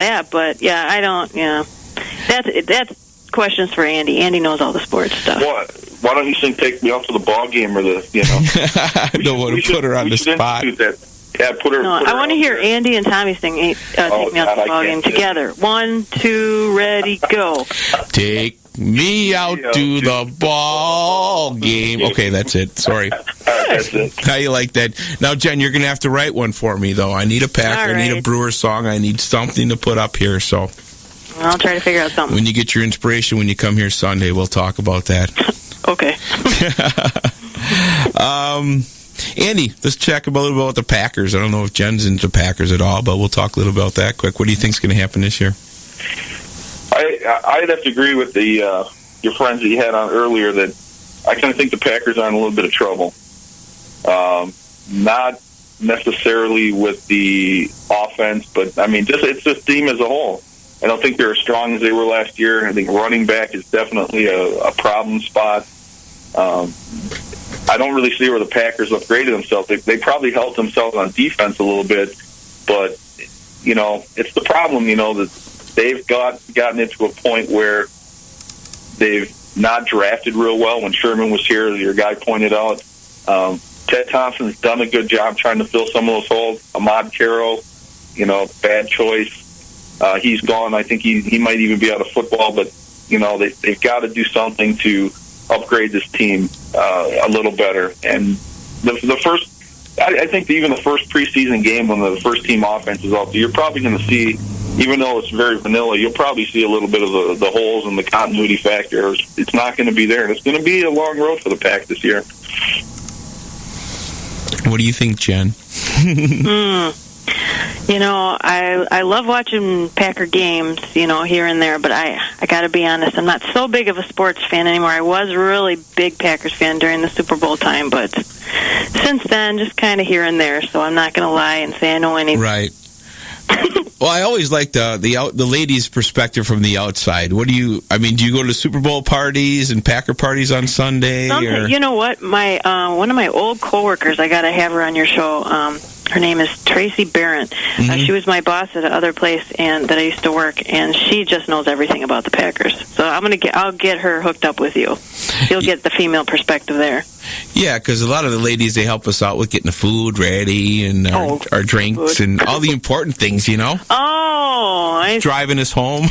that, but yeah, I don't. Yeah, that's questions for Andy. Andy knows all the sports stuff. Why don't you take me out to the ball game or the I don't want to put her on the spot. Yeah, put her. I want to hear Andy and Tommy sing "Take Me Out to the Ball Game" together. 1, 2, ready, go. Take me out to the ball game. Okay, that's it. Sorry. That's it. How you like that? Now, Jen, you're going to have to write one for me, though. I need a Packer. Right. I need a Brewer song. I need something to put up here. So I'll try to figure out something. when you get your inspiration, when you come here Sunday, we'll talk about that. Okay. Andy, let's check a little about the Packers. I don't know if Jen's into Packers at all, but we'll talk a little about that quick. What do you think's going to happen this year? I'd have to agree with your friends that you had on earlier that I kind of think the Packers are in a little bit of trouble. Not necessarily with the offense, but I mean, it's the team as a whole. I don't think they're as strong as they were last year. I think running back is definitely a problem spot. I don't really see where the Packers upgraded themselves. They probably helped themselves on defense a little bit, but it's the problem. That they've gotten into a point where they've not drafted real well. When Sherman was here, your guy pointed out, Ted Thompson's done a good job trying to fill some of those holes. Ahmad Carroll, bad choice. He's gone. I think he might even be out of football, but they've got to do something to upgrade this team a little better. And the first, I think even the first preseason game when the first team offense is out, you're probably going to see, even though it's very vanilla, you'll probably see a little bit of the holes and the continuity factor. It's not going to be there, and it's going to be a long road for the Pack this year. What do you think, Jen? I love watching Packer games, here and there, but I got to be honest, I'm not so big of a sports fan anymore. I was a really big Packers fan during the Super Bowl time, but since then, just kind of here and there, so I'm not going to lie and say I know anything. Right. Well, I always like the ladies' perspective from the outside. Do you go to Super Bowl parties and Packer parties on Sunday? You know what? My one of my old coworkers, I got to have her on your show. Her name is Tracy Barrett. Mm-hmm. She was my boss at another place that I used to work, and she just knows everything about the Packers. So I'll get her hooked up with you. You'll get the female perspective there. Yeah, because a lot of the ladies, they help us out with getting the food ready and our drinks and all the important things, Oh, I see. Driving us home.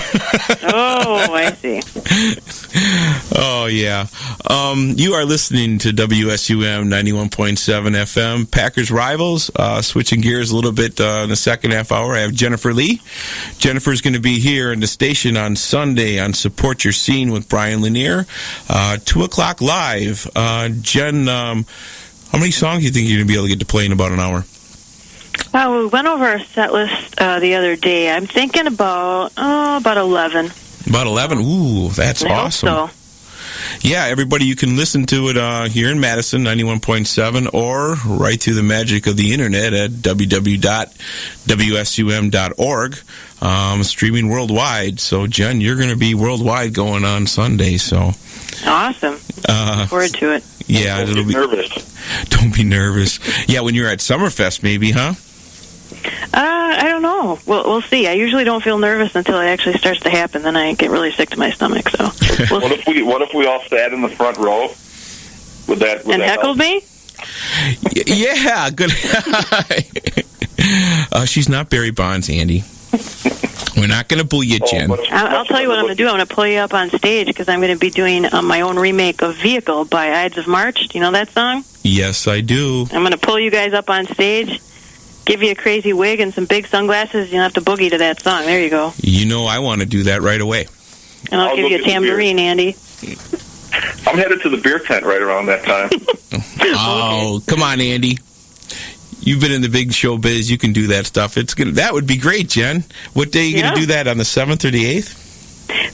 Oh, I see. Oh, yeah. You are listening to WSUM 91.7 FM, Packers Rivals. Switching gears a little bit in the second half hour, I have Jennifer Lee. Jennifer's going to be here in the station on Sunday on Support Your Scene with Brian Lanier, 2 o'clock live. Jen, how many songs do you think you're going to be able to get to play in about an hour? Well, we went over our set list the other day. I'm thinking about 11. About 11? Ooh, that's awesome. I hope so. Yeah, everybody, you can listen to it here in Madison, 91.7, or right through the magic of the internet at www.wsum.org, streaming worldwide. So, Jen, you're going to be worldwide going on Sunday. So awesome. Look forward to it. Yeah, Don't be nervous. Don't be nervous. Yeah, when you're at Summerfest, maybe, huh? I don't know. We'll see. I usually don't feel nervous until it actually starts to happen. Then I get really sick to my stomach. So, what if we all sat in the front row? Would that heckled help? me? Yeah, good. She's not Barry Bonds, Andy. We're not going to bully you, Jen. I'll tell you what I'm going to do. I'm going to pull you up on stage because I'm going to be doing my own remake of Vehicle by Ides of March. Do you know that song? Yes, I do. I'm going to pull you guys up on stage, give you a crazy wig and some big sunglasses. You'll have to boogie to that song. There you go. I want to do that right away. And I'll give you a tambourine, Andy. I'm headed to the beer tent right around that time. Oh, come on, Andy. You've been in the big show biz. You can do that stuff. That would be great, Jen. What day are you going to do that, on the 7th or the 8th?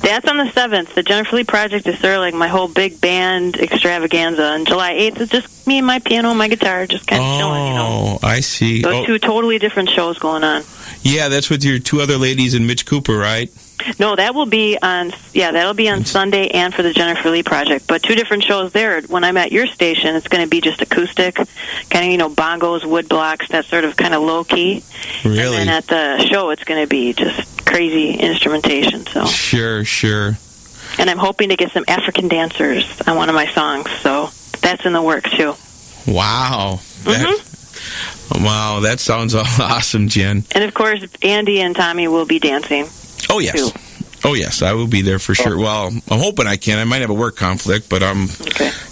That's on the 7th. The Jennifer Lee Project is sort of like my whole big band extravaganza. And July 8th is just me and my piano and my guitar just kind of chilling, Oh, I see. Those two totally different shows going on. Yeah, that's with your two other ladies and Mitch Cooper, right? No, that will be on. Yeah, that'll be on Sunday and for the Jennifer Lee Project. But two different shows there. When I'm at your station, it's going to be just acoustic, kind of bongos, wood blocks, that sort of kind of low key. Really? And then at the show, it's going to be just crazy instrumentation. So sure. And I'm hoping to get some African dancers on one of my songs. So that's in the works too. Wow. Wow, that sounds awesome, Jen. And of course, Andy and Tommy will be dancing. Oh, yes. Too. Oh, yes, I will be there for sure. Well, I'm hoping I can. I might have a work conflict, but I'm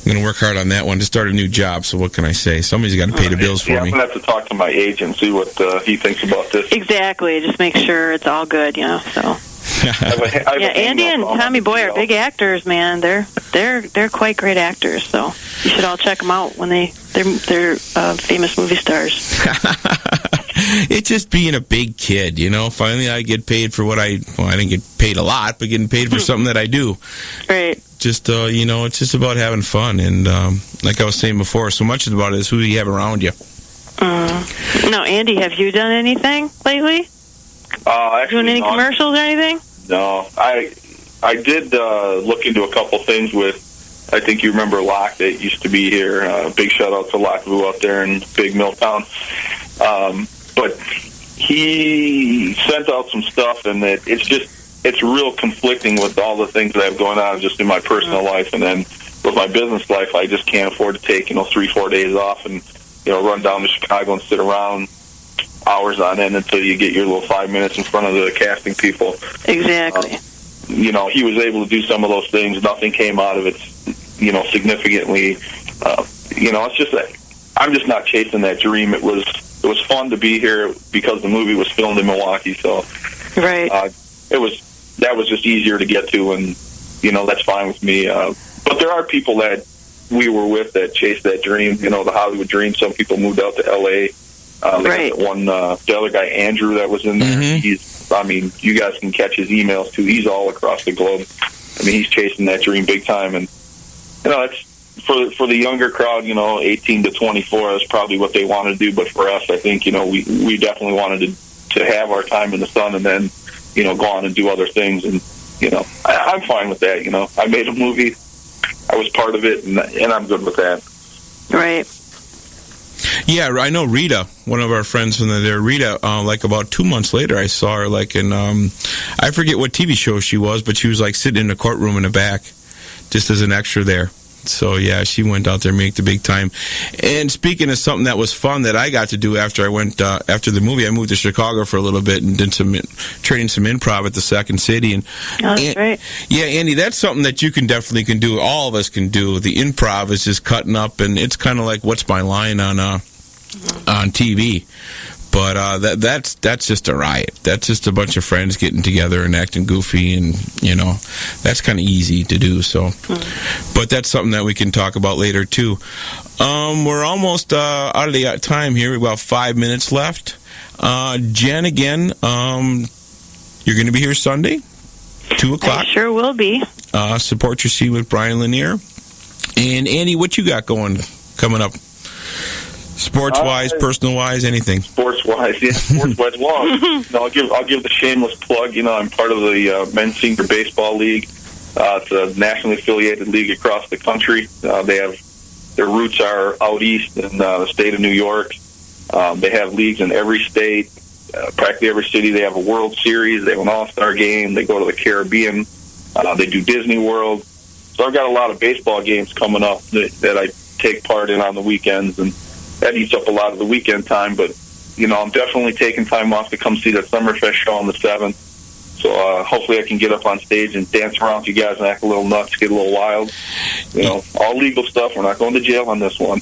going to work hard on that one to start a new job, so what can I say? Somebody's got to pay the bills for me. I'm going to have to talk to my agent and see what he thinks about this. Exactly. Just make sure it's all good, so... Andy and Tommy Boy are big actors, man. They're quite great actors. So you should all check them out when they're famous movie stars. It's just being a big kid, Finally, I get paid for what I didn't get paid a lot, but getting paid for something that I do. Right. Just it's just about having fun, and like I was saying before, so much about it is who you have around you. Now, Andy, have you done anything lately? Actually, doing any commercials or anything? No, I did look into a couple things with, I think you remember Locke that used to be here. Big shout out to Locke Vu out there in Big Milltown. But he sent out some stuff, and it's real conflicting with all the things that I have going on just in my personal life, and then with my business life, I just can't afford to take 3-4 days off and run down to Chicago and sit around hours on end until you get your little 5 minutes in front of the casting people. Exactly. He was able to do some of those things. Nothing came out of it, significantly. It's just that I'm just not chasing that dream. It was fun to be here because the movie was filmed in Milwaukee. So, right. That was just easier to get to, and that's fine with me. But there are people that we were with that chased that dream. The Hollywood dream. Some people moved out to L.A. Right. The other guy, Andrew, that was in there. Mm-hmm. You guys can catch his emails too. He's all across the globe. He's chasing that dream big time, and it's for the younger crowd. 18 to 24 is probably what they want to do. But for us, I think we definitely wanted to have our time in the sun, and then go on and do other things. And I'm fine with that. I made a movie. I was part of it, and I'm good with that. Right. Yeah, I know Rita, one of our friends from there. Rita, like about 2 months later, I saw her in, I forget what TV show she was, but she was sitting in the courtroom in the back, just as an extra there. So yeah, she went out there and made the big time. And speaking of something that was fun that I got to do after I went after the movie, I moved to Chicago for a little bit and did training some improv at the Second City. And that's great. Yeah, Andy, that's something that you can do. All of us can do. The improv is just cutting up, and it's kind of like What's My Line on TV. But that's just a riot. That's just a bunch of friends getting together and acting goofy, and that's kind of easy to do. So, but that's something that we can talk about later too. We're almost out of the time here. We've about 5 minutes left. Jen, again, you're going to be here Sunday, 2:00. I sure will be. Support Your Seed with Brian Lanier. And Andy, what you got coming up? Sports-wise, personal-wise, anything? Sports-wise, yeah. Sports-wise, well, I'll give the shameless plug. I'm part of the Men's Senior Baseball League. It's a nationally affiliated league across the country. Their roots are out east in the state of New York. They have leagues in every state, practically every city. They have a World Series. They have an All-Star game. They go to the Caribbean. They do Disney World. So I've got a lot of baseball games coming up that I take part in on the weekends, and that eats up a lot of the weekend time, but, I'm definitely taking time off to come see the Summerfest show on the 7th. So hopefully I can get up on stage and dance around with you guys and act a little nuts, get a little wild. All legal stuff. We're not going to jail on this one.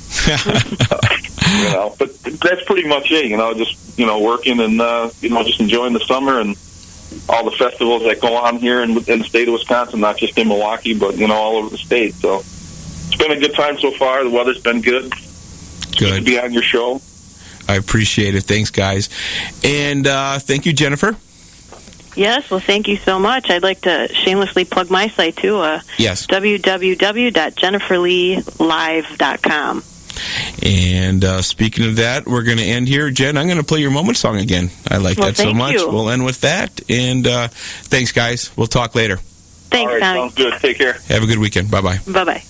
But that's pretty much it, just, working and, just enjoying the summer and all the festivals that go on here in the state of Wisconsin, not just in Milwaukee, but, all over the state. So it's been a good time so far. The weather's been good. Good to be on your show. I appreciate it. Thanks, guys. And thank you, Jennifer. Yes, well, thank you so much. I'd like to shamelessly plug my site, too. Yes. www.jenniferleelive.com. And speaking of that, we're going to end here. Jen, I'm going to play your moment song again. I like that so much. You. We'll end with that. And thanks, guys. We'll talk later. Thanks, all right, Tommy. sounds good. Take care. Have a good weekend. Bye-bye. Bye-bye.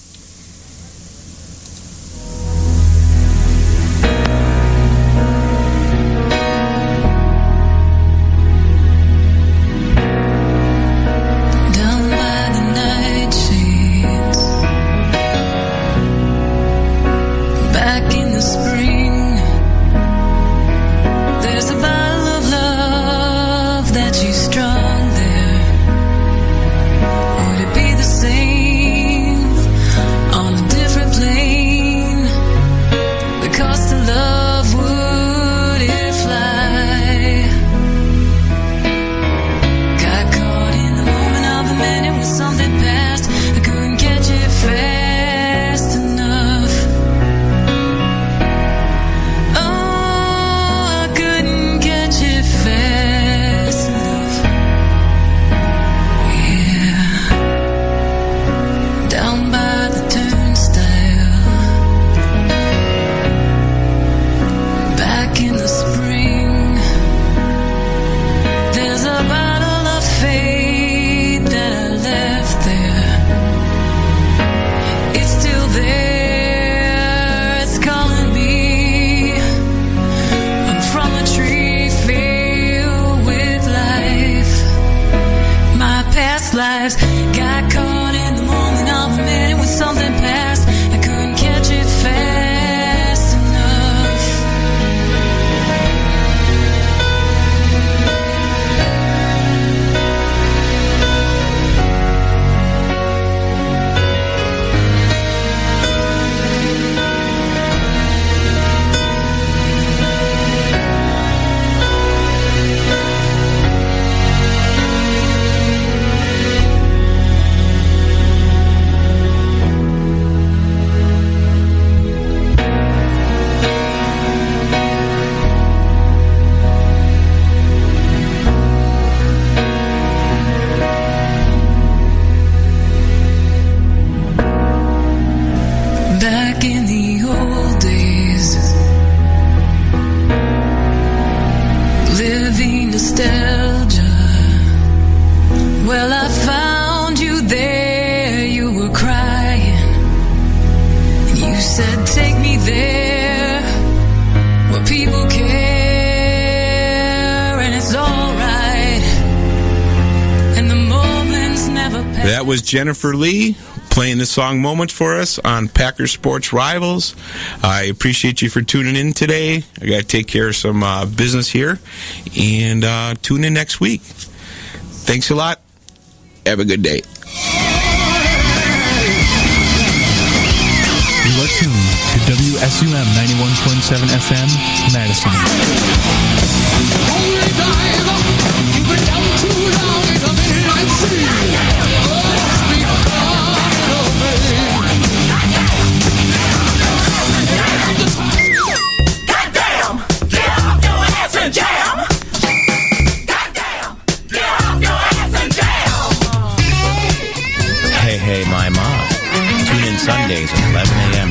Lives got caught in the moment of a minute when something passed. I couldn't catch it fast enough. Back in the old days, living nostalgia. Well, I found you there, you were crying. You said, take me there, where people care, and it's alright, and the moments never pass. That was Jennifer Lee playing the song Moments for us on Packers Sports Rivals. I appreciate you for tuning in today. I got to take care of some business here, and tune in next week. Thanks a lot. Have a good day. You are tuned to WSUM 91.7 FM, Madison. Hey, my Ma. Tune in Sundays at 11 a.m.